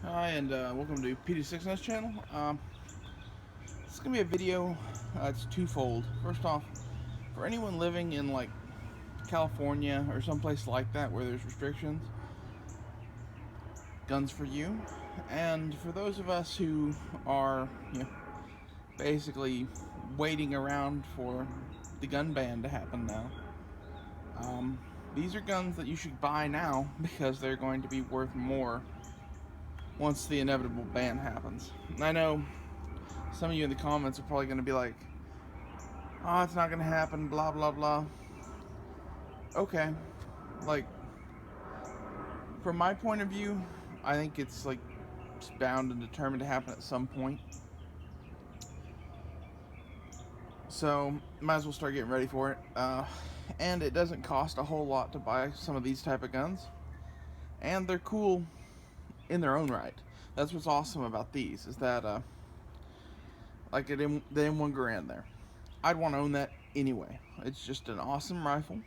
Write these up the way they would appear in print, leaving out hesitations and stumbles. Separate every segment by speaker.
Speaker 1: Hi, and welcome to PD6N's channel. This is going to be a video, it's twofold. First off, for anyone living in like California or someplace like that where there's restrictions, guns for you. And for those of us who are, basically waiting around for the gun ban to happen now, um, these are guns that you should buy now because they're going to be worth more once the inevitable ban happens. And I know some of you in the comments are probably going to be like, oh, it's not going to happen, blah, blah, blah. Okay. Like, from my point of view, I think it's bound and determined to happen at some point. So, might as well start getting ready for it. And it doesn't cost a whole lot to buy some of these type of guns. And they're cool in their own right. That's what's awesome about these, is that, like the M1 Garand there. I'd want to own that anyway. It's just an awesome rifle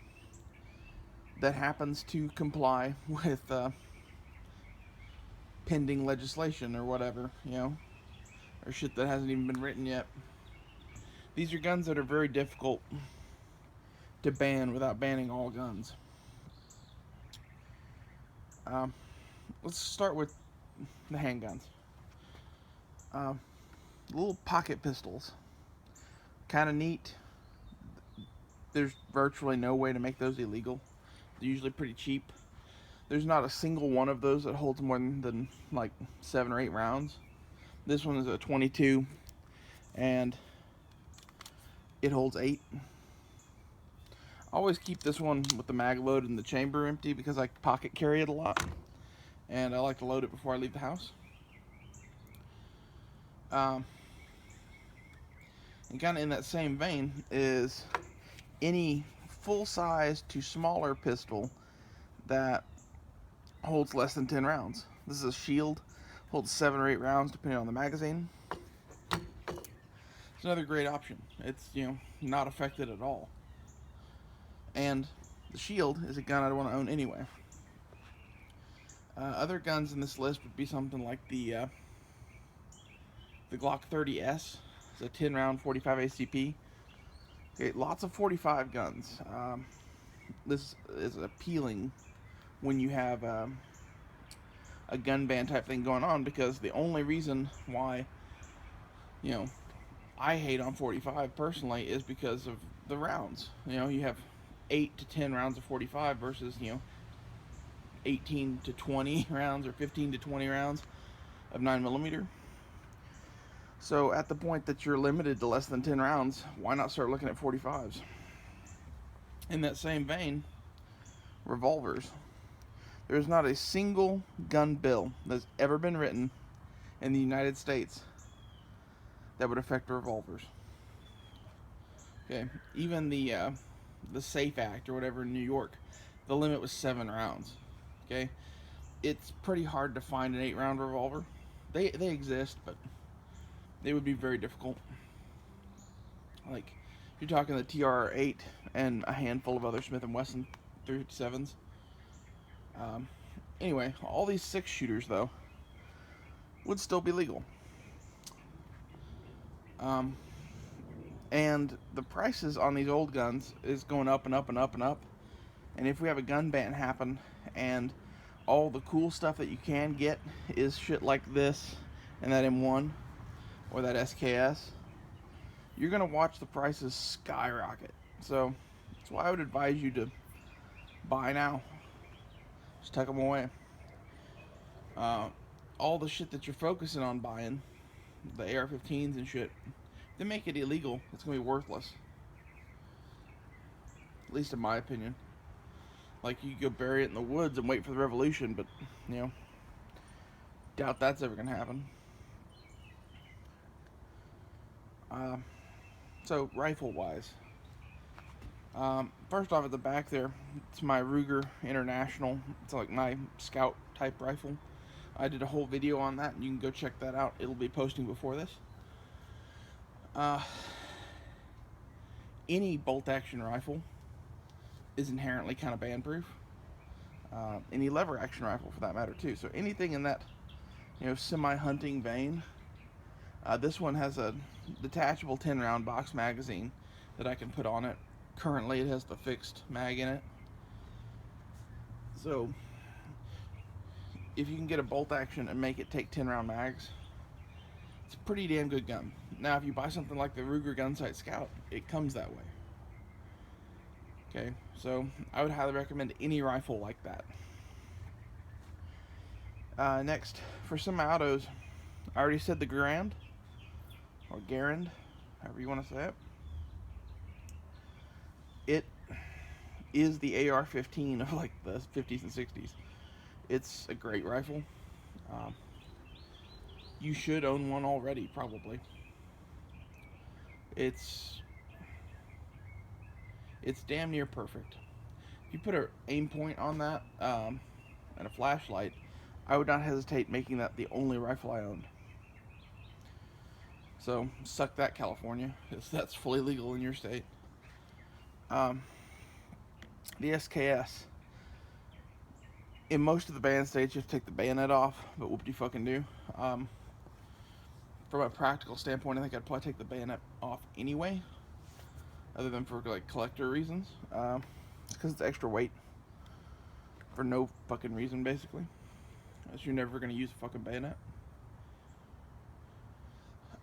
Speaker 1: that happens to comply with pending legislation or whatever, or shit that hasn't even been written yet. These are guns that are very difficult to ban without banning all guns. Um, let's start with the handguns. Little pocket pistols. Kind of neat. There's virtually no way to make those illegal. They're usually pretty cheap. There's not a single one of those that holds more than like 7 or 8 rounds. This one is a 22 and it holds 8. I always keep this one with the mag load and the chamber empty because I pocket carry it a lot. And I like to load it before I leave the house. And kind of in that same vein is any full-size to smaller pistol that holds less than 10 rounds. This is a Shield, holds 7 or 8 rounds depending on the magazine. It's another great option. It's, not affected at all. And the Shield is a gun I'd want to own anyway. Other guns in this list would be something like the Glock 30S. It's a 10 round 45 ACP. Okay, lots of 45 guns. This is appealing when you have a gun ban type thing going on, because the only reason why, I hate on 45 personally is because of the rounds. You have 8 to 10 rounds of 45 versus, 18 to 20 rounds or 15 to 20 rounds of 9mm. So at the point that you're limited to less than 10 rounds, why not start looking at 45s? In that same vein, revolvers. There's not a single gun bill that's ever been written in the United States that would affect revolvers. Okay, even the SAFE Act or whatever in New York, the limit was 7 rounds. Okay, it's pretty hard to find an 8-round revolver. They exist, but they would be very difficult. Like, you're talking the TR8 and a handful of other Smith & Wesson 357s. Anyway, all these 6-shooters, though, would still be legal. And the prices on these old guns is going up and up and up and up. And if we have a gun ban happen and all the cool stuff that you can get is shit like this and that M1 or that SKS, you're going to watch the prices skyrocket. So that's why I would advise you to buy now. Just tuck them away. All the shit that you're focusing on buying, the AR-15s and shit, if they make it illegal, it's going to be worthless. At least in my opinion. Like, you could go bury it in the woods and wait for the revolution, but, doubt that's ever going to happen. So, rifle-wise. First off, at the back there, it's my Ruger International. It's like my scout type rifle. I did a whole video on that, and you can go check that out. It'll be posting before this. Any bolt-action rifle is inherently kind of ban-proof. Any lever-action rifle, for that matter, too. So anything in that semi-hunting vein. This one has a detachable 10-round box magazine that I can put on it. Currently, it has the fixed mag in it. So, if you can get a bolt action and make it take 10-round mags, it's a pretty damn good gun. Now, if you buy something like the Ruger Gunsight Scout, it comes that way. Okay, so I would highly recommend any rifle like that. Next, for semi-autos, I already said the Garand, or Garand, however you want to say it. It is the AR-15 of like the 50s and 60s. It's a great rifle. You should own one already, probably. It's damn near perfect. If you put an aim point on that and a flashlight, I would not hesitate making that the only rifle I owned. So, suck that, California, because that's fully legal in your state. The SKS. In most of the banned states, you have to take the bayonet off, but whoop-de-fucking-do. From a practical standpoint, I think I'd probably take the bayonet off anyway, other than for like collector reasons. Because it's extra weight for no fucking reason, basically. As you're never going to use a fucking bayonet.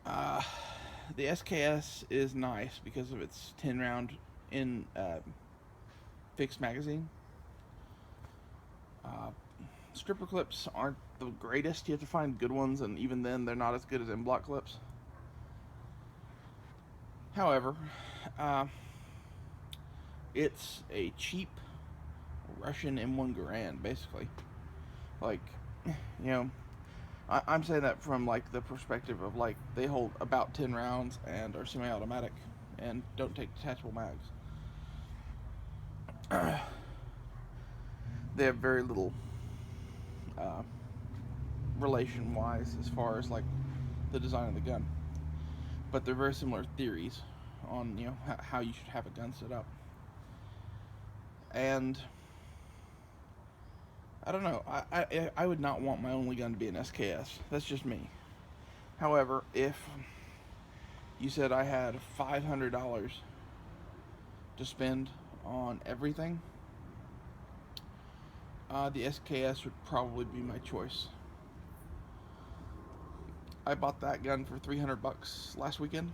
Speaker 1: The SKS is nice because of its 10-round in fixed magazine. Stripper clips aren't the greatest. You have to find good ones, and even then, they're not as good as M-block clips. However, it's a cheap Russian M1 Garand, basically. Like, I'm saying that from like the perspective of like they hold about 10 rounds and are semi-automatic and don't take detachable mags. They have very little relation-wise as far as like the design of the gun, but they're very similar theories on how you should have a gun set up. And I don't know, I would not want my only gun to be an SKS. That's just me. However, if you said I had $500 to spend on everything, the SKS would probably be my choice. I bought that gun for $300 last weekend.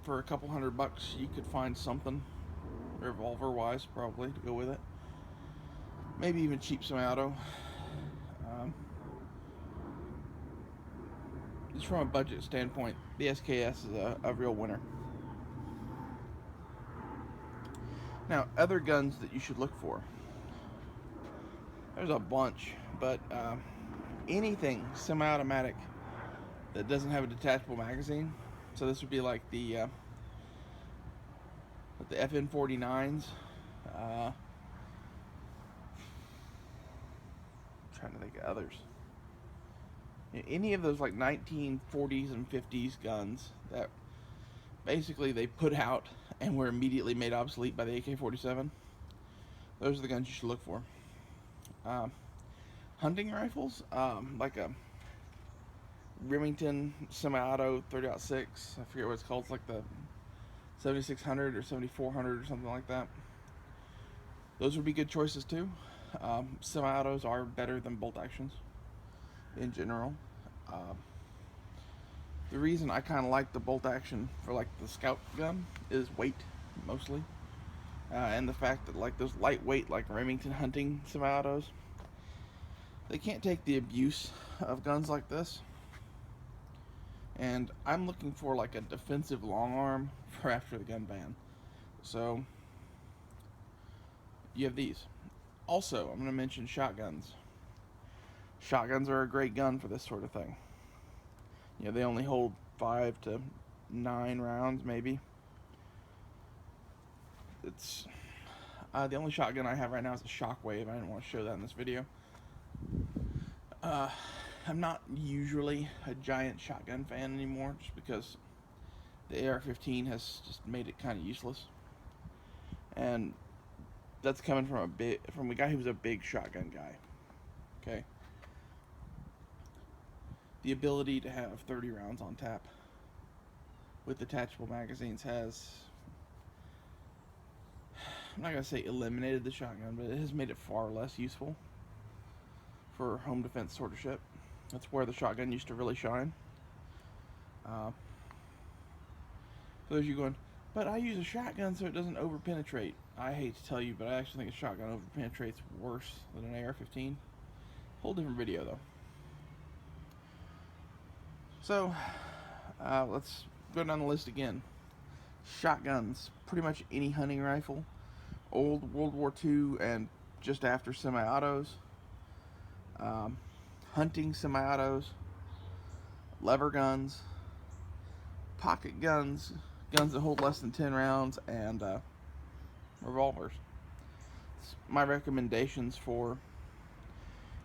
Speaker 1: For a couple $100, you could find something revolver-wise, probably, to go with it. Maybe even cheap semi-auto. Just from a budget standpoint, the SKS is a real winner. Now, other guns that you should look for. There's a bunch, but anything semi-automatic that doesn't have a detachable magazine. So this would be like the FN-49s. Trying to think of others. Any of those like 1940s and 50s guns that basically they put out and were immediately made obsolete by the AK-47. Those are the guns you should look for. Hunting rifles, like a Remington semi-auto 30-06. I forget what it's called. It's like the 7600 or 7400 or something like that. Those would be good choices too. Semi-autos are better than bolt actions in general. The reason I kind of like the bolt action for like the Scout gun is weight, mostly. And the fact that like those lightweight like Remington hunting semi-autos, they can't take the abuse of guns like this. And I'm looking for like a defensive long arm for after the gun ban. So you have these. Also, I'm going to mention shotguns. Shotguns are a great gun for this sort of thing. They only hold 5 to 9 rounds, maybe. It's the only shotgun I have right now is a Shockwave. I didn't want to show that in this video. I'm not usually a giant shotgun fan anymore, just because the AR-15 has just made it kind of useless. And that's coming from a guy who was a big shotgun guy. Okay, the ability to have 30 rounds on tap with detachable magazines has, I'm not gonna say eliminated the shotgun, but it has made it far less useful for home defense sort of shit. That's where the shotgun used to really shine. For those of you going, but I use a shotgun so it doesn't over penetrate. I hate to tell you, but I actually think a shotgun over penetrates worse than an AR-15. Whole different video though. So let's go down the list again. Shotguns, pretty much any hunting rifle, old World War II and just after semi-autos, hunting semi-autos, lever guns, pocket guns, guns that hold less than 10 rounds, and revolvers. It's my recommendations for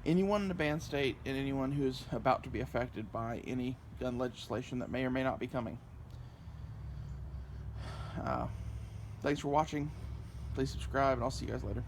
Speaker 1: anyone in the banned state and anyone who is about to be affected by any gun legislation that may or may not be coming. Thanks for watching. Please subscribe, and I'll see you guys later.